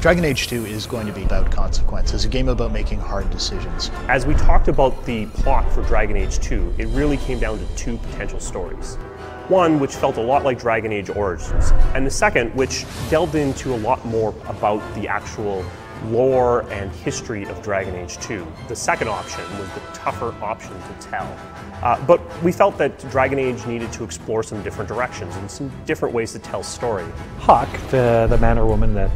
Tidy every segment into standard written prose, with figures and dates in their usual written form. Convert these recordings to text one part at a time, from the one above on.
Dragon Age 2 is going to be about consequences, a game about making hard decisions. As we talked about the plot for Dragon Age 2, it really came down to two potential stories. One, which felt a lot like Dragon Age Origins, and the second, which delved into a lot more about the actual lore and history of Dragon Age 2. The second option was the tougher option to tell. But we felt that Dragon Age needed to explore some different directions and some different ways to tell story. Hawke, the man or woman that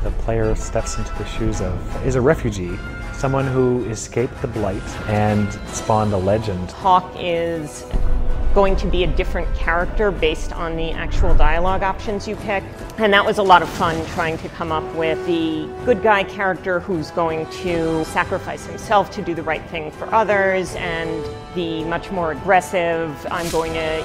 the player steps into the shoes of, is a refugee, someone who escaped the Blight and spawned a legend. Hawke is going to be a different character based on the actual dialogue options you pick. And that was a lot of fun, trying to come up with the good guy character who's going to sacrifice himself to do the right thing for others, and the much more aggressive, I'm going to,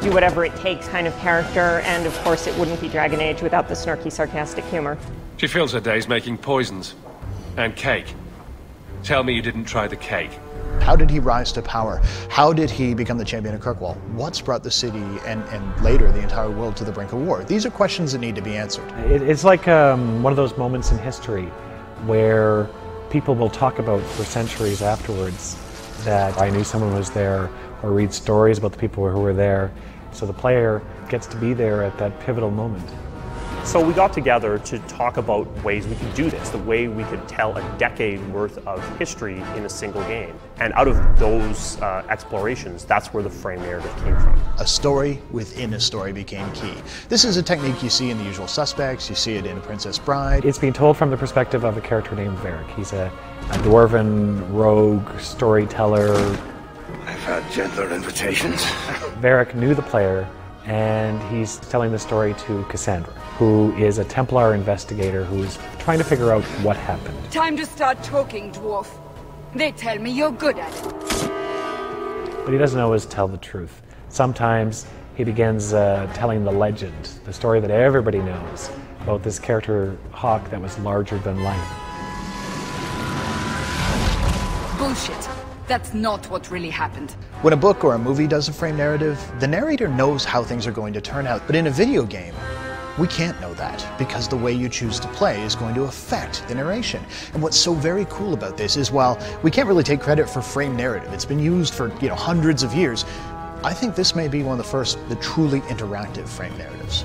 do whatever it takes kind of character. And of course it wouldn't be Dragon Age without the snarky, sarcastic humor. She fills her days making poisons and cake. Tell me you didn't try the cake. How did he rise to power? How did he become the champion of Kirkwall? What's brought the city and later the entire world to the brink of war? These are questions that need to be answered. It's like one of those moments in history where people will talk about for centuries afterwards that I knew someone was there, or read stories about the people who were there. So the player gets to be there at that pivotal moment. So we got together to talk about ways we could do this, the way we could tell a decade worth of history in a single game. And out of those explorations, that's where the frame narrative came from. A story within a story became key. This is a technique you see in The Usual Suspects, you see it in Princess Bride. It's being told from the perspective of a character named Varric. He's a dwarven rogue storyteller. I've had gentler invitations. Varric knew the player, and he's telling the story to Cassandra, who is a Templar investigator who's trying to figure out what happened. Time to start talking, dwarf. They tell me you're good at it. But he doesn't always tell the truth. Sometimes he begins telling the legend, the story that everybody knows, about this character, Hawke, that was larger than life. Bullshit. That's not what really happened. When a book or a movie does a frame narrative, the narrator knows how things are going to turn out. But in a video game, we can't know that, because the way you choose to play is going to affect the narration. And what's so very cool about this is, while we can't really take credit for frame narrative, it's been used for hundreds of years, I think this may be one of the first, the truly interactive frame narratives.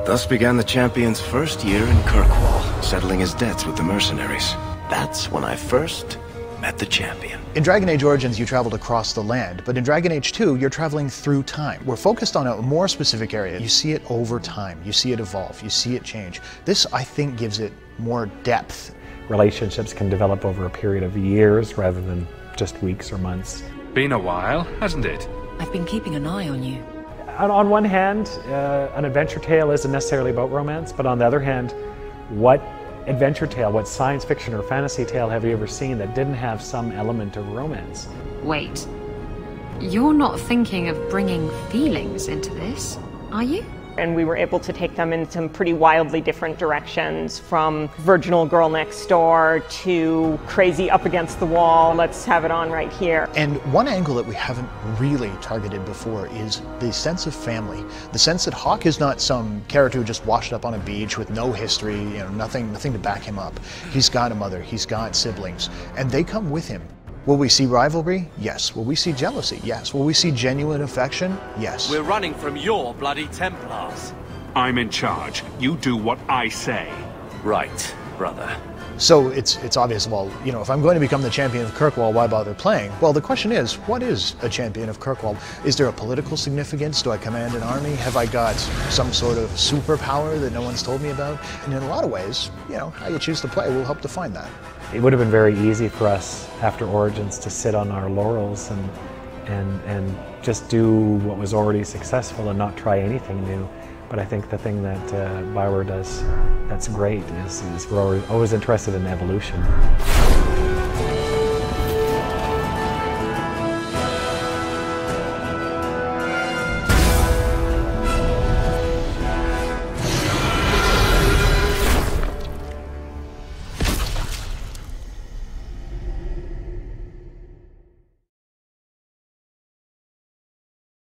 Thus began the champion's first year in Kirkwall, settling his debts with the mercenaries. That's when I first met the champion. In Dragon Age Origins, you traveled across the land, but in Dragon Age 2, you're traveling through time. We're focused on a more specific area. You see it over time. You see it evolve. You see it change. This, I think, gives it more depth. Relationships can develop over a period of years rather than just weeks or months. Been a while, hasn't it? I've been keeping an eye on you. On one hand, an adventure tale isn't necessarily about romance, but on the other hand, what adventure tale, what science fiction or fantasy tale have you ever seen that didn't have some element of romance? Wait, you're not thinking of bringing feelings into this, are you? And we were able to take them in some pretty wildly different directions, from virginal girl next door to crazy up against the wall, let's have it on right here. And one angle that we haven't really targeted before is the sense of family. The sense that Hawke is not some character who just washed up on a beach with no history, nothing to back him up. He's got a mother, he's got siblings, and they come with him. Will we see rivalry? Yes. Will we see jealousy? Yes. Will we see genuine affection? Yes. We're running from your bloody Templars. I'm in charge. You do what I say. Right, brother. So it's obvious, well, if I'm going to become the champion of Kirkwall, why bother playing? Well, the question is, what is a champion of Kirkwall? Is there a political significance? Do I command an army? Have I got some sort of superpower that no one's told me about? And in a lot of ways, how you choose to play will help define that. It would have been very easy for us after Origins to sit on our laurels and just do what was already successful and not try anything new. But I think the thing that Bioware does that's great is we're always interested in evolution.